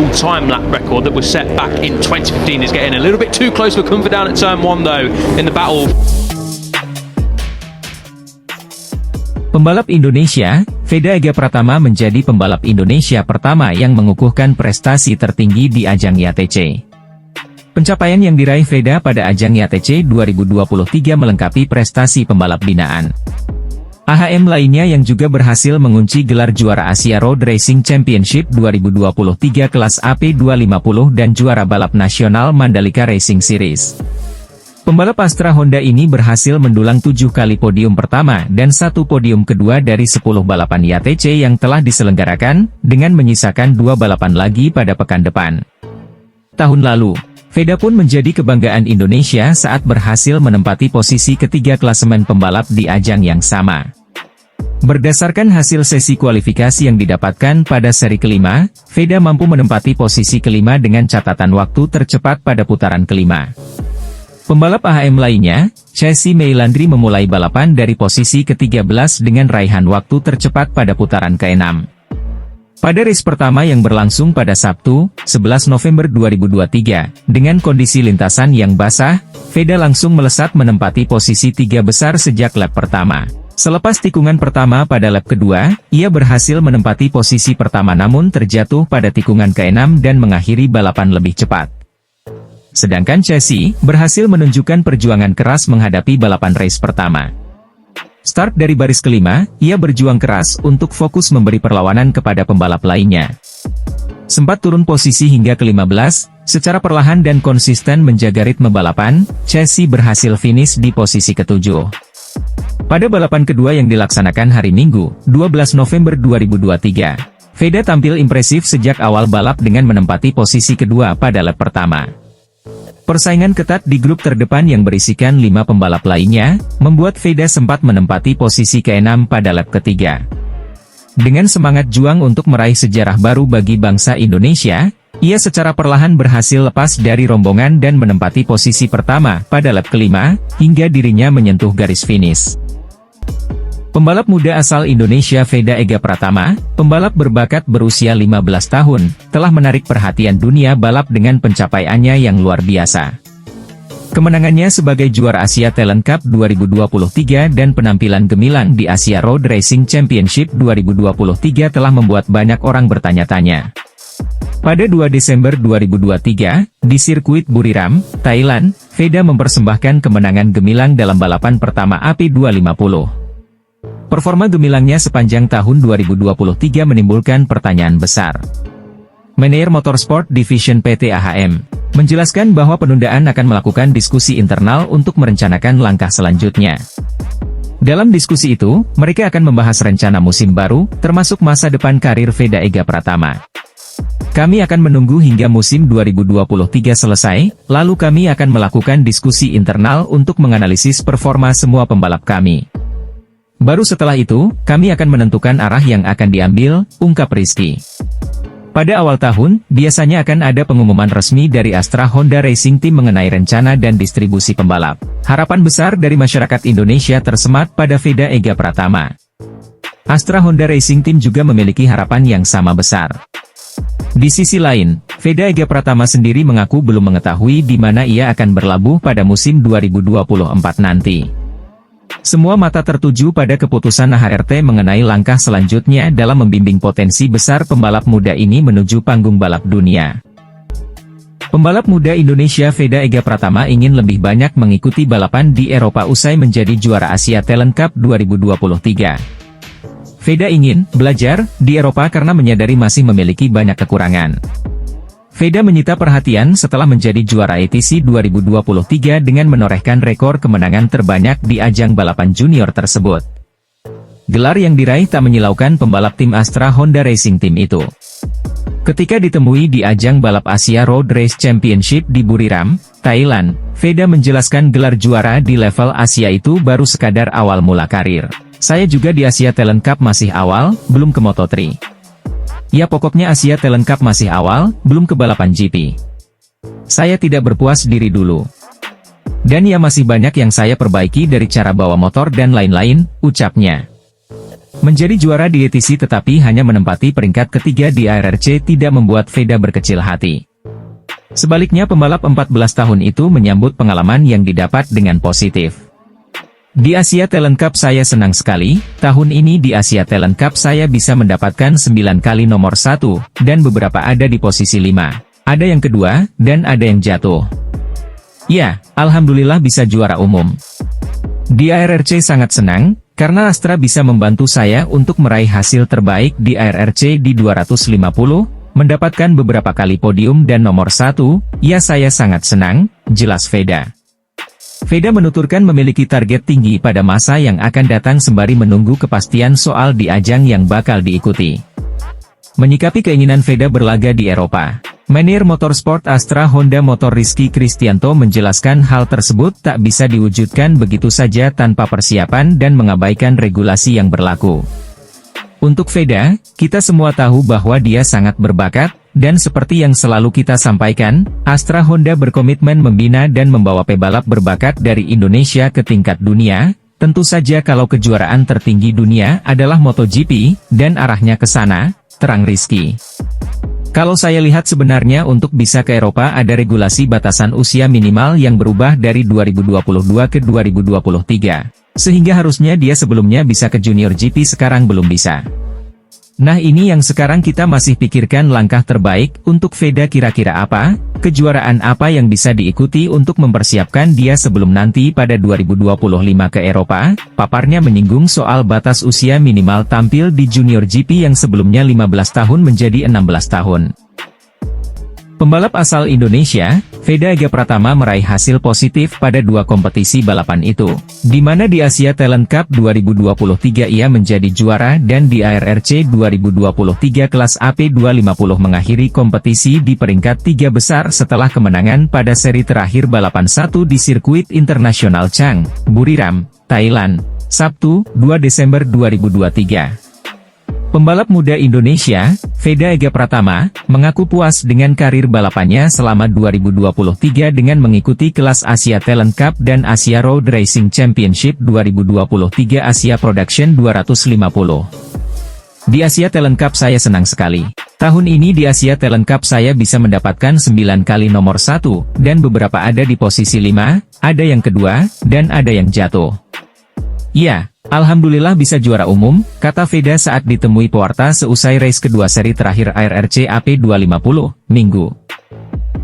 all-time lap record that was set back in 2015 is getting a little bit too close for comfort down at turn 1 though in the battle. Pembalap Indonesia, Veda Ega Pratama menjadi pembalap Indonesia pertama yang mengukuhkan prestasi tertinggi di ajang IATC. Pencapaian yang diraih Veda pada ajang IATC 2023 melengkapi prestasi pembalap binaan. AHM lainnya yang juga berhasil mengunci gelar juara Asia Road Racing Championship 2023 kelas AP250 dan juara balap nasional Mandalika Racing Series. Pembalap Astra Honda ini berhasil mendulang 7 kali podium pertama dan 1 podium kedua dari 10 balapan IATC yang telah diselenggarakan, dengan menyisakan 2 balapan lagi pada pekan depan. Tahun lalu, Veda pun menjadi kebanggaan Indonesia saat berhasil menempati posisi ketiga klasemen pembalap di ajang yang sama. Berdasarkan hasil sesi kualifikasi yang didapatkan pada seri kelima, Veda mampu menempati posisi kelima dengan catatan waktu tercepat pada putaran kelima. Pembalap AHM lainnya, Chelsea Meilandri memulai balapan dari posisi ke-13 dengan raihan waktu tercepat pada putaran ke-6. Pada race pertama yang berlangsung pada Sabtu, 11 November 2023, dengan kondisi lintasan yang basah, Veda langsung melesat menempati posisi 3 besar sejak lap pertama. Selepas tikungan pertama pada lap kedua, ia berhasil menempati posisi pertama namun terjatuh pada tikungan ke-6 dan mengakhiri balapan lebih cepat. Sedangkan Chelsea berhasil menunjukkan perjuangan keras menghadapi balapan race pertama. Start dari baris kelima, ia berjuang keras untuk fokus memberi perlawanan kepada pembalap lainnya. Sempat turun posisi hingga ke-15, secara perlahan dan konsisten menjaga ritme balapan, Chelsea berhasil finish di posisi ke-7. Pada balapan kedua yang dilaksanakan hari Minggu, 12 November 2023, Veda tampil impresif sejak awal balap dengan menempati posisi kedua pada lap pertama. Persaingan ketat di grup terdepan yang berisikan 5 pembalap lainnya, membuat Veda sempat menempati posisi ke-6 pada lap ketiga. Dengan semangat juang untuk meraih sejarah baru bagi bangsa Indonesia, ia secara perlahan berhasil lepas dari rombongan dan menempati posisi pertama pada lap kelima, hingga dirinya menyentuh garis finish. Pembalap muda asal Indonesia Veda Ega Pratama, pembalap berbakat berusia 15 tahun, telah menarik perhatian dunia balap dengan pencapaiannya yang luar biasa. Kemenangannya sebagai juara Asia Talent Cup 2023 dan penampilan gemilang di Asia Road Racing Championship 2023 telah membuat banyak orang bertanya-tanya. Pada 2 Desember 2023, di sirkuit Buriram, Thailand, Veda mempersembahkan kemenangan gemilang dalam balapan pertama AP250. Performa gemilangnya sepanjang tahun 2023 menimbulkan pertanyaan besar. Manajer Motorsport Division PT AHM menjelaskan bahwa penundaan akan melakukan diskusi internal untuk merencanakan langkah selanjutnya. Dalam diskusi itu, mereka akan membahas rencana musim baru, termasuk masa depan karir Veda Ega Pratama. Kami akan menunggu hingga musim 2023 selesai, lalu kami akan melakukan diskusi internal untuk menganalisis performa semua pembalap kami. Baru setelah itu, kami akan menentukan arah yang akan diambil, ungkap Rizky. Pada awal tahun, biasanya akan ada pengumuman resmi dari Astra Honda Racing Team mengenai rencana dan distribusi pembalap. Harapan besar dari masyarakat Indonesia tersemat pada Veda Ega Pratama. Astra Honda Racing Team juga memiliki harapan yang sama besar. Di sisi lain, Veda Ega Pratama sendiri mengaku belum mengetahui di mana ia akan berlabuh pada musim 2024 nanti. Semua mata tertuju pada keputusan HRT mengenai langkah selanjutnya dalam membimbing potensi besar pembalap muda ini menuju panggung balap dunia. Pembalap muda Indonesia Veda Ega Pratama ingin lebih banyak mengikuti balapan di Eropa usai menjadi juara Asia Talent Cup 2023. Veda ingin belajar di Eropa karena menyadari masih memiliki banyak kekurangan. Veda menyita perhatian setelah menjadi juara ATC 2023 dengan menorehkan rekor kemenangan terbanyak di ajang balapan junior tersebut. Gelar yang diraih tak menyilaukan pembalap tim Astra Honda Racing Team itu. Ketika ditemui di ajang balap Asia Road Race Championship di Buriram, Thailand, Veda menjelaskan gelar juara di level Asia itu baru sekadar awal mula karir. Saya juga di Asia Talent Cup masih awal, belum ke Moto3. Ya pokoknya Asia Talent Cup masih awal, belum ke balapan GP. Saya tidak berpuas diri dulu. Dan ya masih banyak yang saya perbaiki dari cara bawa motor dan lain-lain, ucapnya. Menjadi juara di ATC tetapi hanya menempati peringkat ketiga di ARRC tidak membuat Veda berkecil hati. Sebaliknya pembalap 14 tahun itu menyambut pengalaman yang didapat dengan positif. Di Asia Talent Cup saya senang sekali, tahun ini di Asia Talent Cup saya bisa mendapatkan 9 kali nomor 1, dan beberapa ada di posisi 5. Ada yang kedua, dan ada yang jatuh. Ya, alhamdulillah bisa juara umum. Di ARRC sangat senang, karena Astra bisa membantu saya untuk meraih hasil terbaik di ARRC di 250, mendapatkan beberapa kali podium dan nomor 1, ya saya sangat senang, jelas Veda. Veda menuturkan memiliki target tinggi pada masa yang akan datang sembari menunggu kepastian soal di ajang yang bakal diikuti. Menyikapi keinginan Veda berlaga di Eropa, Manajer Motorsport Astra Honda Motor Rizky Kristianto menjelaskan hal tersebut tak bisa diwujudkan begitu saja tanpa persiapan dan mengabaikan regulasi yang berlaku. Untuk Veda, kita semua tahu bahwa dia sangat berbakat, dan seperti yang selalu kita sampaikan, Astra Honda berkomitmen membina dan membawa pebalap berbakat dari Indonesia ke tingkat dunia, tentu saja kalau kejuaraan tertinggi dunia adalah MotoGP, dan arahnya ke sana, terang Rizky. Kalau saya lihat sebenarnya untuk bisa ke Eropa ada regulasi batasan usia minimal yang berubah dari 2022 ke 2023. Sehingga harusnya dia sebelumnya bisa ke Junior GP sekarang belum bisa. Nah ini yang sekarang kita masih pikirkan langkah terbaik untuk Veda kira-kira apa, kejuaraan apa yang bisa diikuti untuk mempersiapkan dia sebelum nanti pada 2025 ke Eropa, paparnya menyinggung soal batas usia minimal tampil di Junior GP yang sebelumnya 15 tahun menjadi 16 tahun. Pembalap asal Indonesia, Veda Ega Pratama meraih hasil positif pada 2 kompetisi balapan itu, di mana di Asia Talent Cup 2023 ia menjadi juara dan di ARRC 2023 kelas AP250 mengakhiri kompetisi di peringkat 3 besar setelah kemenangan pada seri terakhir balapan 1 di sirkuit internasional Chang, Buriram, Thailand, Sabtu, 2 Desember 2023. Pembalap muda Indonesia, Veda Ega Pratama, mengaku puas dengan karir balapannya selama 2023 dengan mengikuti kelas Asia Talent Cup dan Asia Road Racing Championship 2023 Asia Production 250. Di Asia Talent Cup saya senang sekali. Tahun ini di Asia Talent Cup saya bisa mendapatkan 9 kali nomor 1, dan beberapa ada di posisi 5, ada yang kedua, dan ada yang jatuh. Ya, alhamdulillah bisa juara umum, kata Veda saat ditemui pewarta seusai race kedua seri terakhir ARRC AP250, Minggu.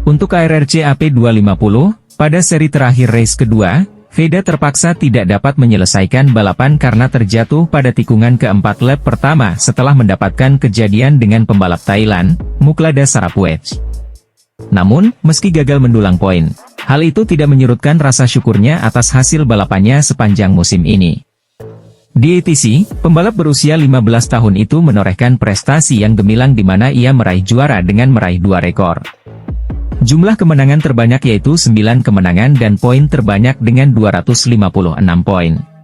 Untuk ARRC AP250, pada seri terakhir race kedua, Veda terpaksa tidak dapat menyelesaikan balapan karena terjatuh pada tikungan keempat lap pertama setelah mendapatkan kejadian dengan pembalap Thailand, Muklada Sarapwech. Namun, meski gagal mendulang poin, hal itu tidak menyurutkan rasa syukurnya atas hasil balapannya sepanjang musim ini. Di ATC, pembalap berusia 15 tahun itu menorehkan prestasi yang gemilang di mana ia meraih juara dengan meraih 2 rekor. Jumlah kemenangan terbanyak yaitu 9 kemenangan dan poin terbanyak dengan 256 poin.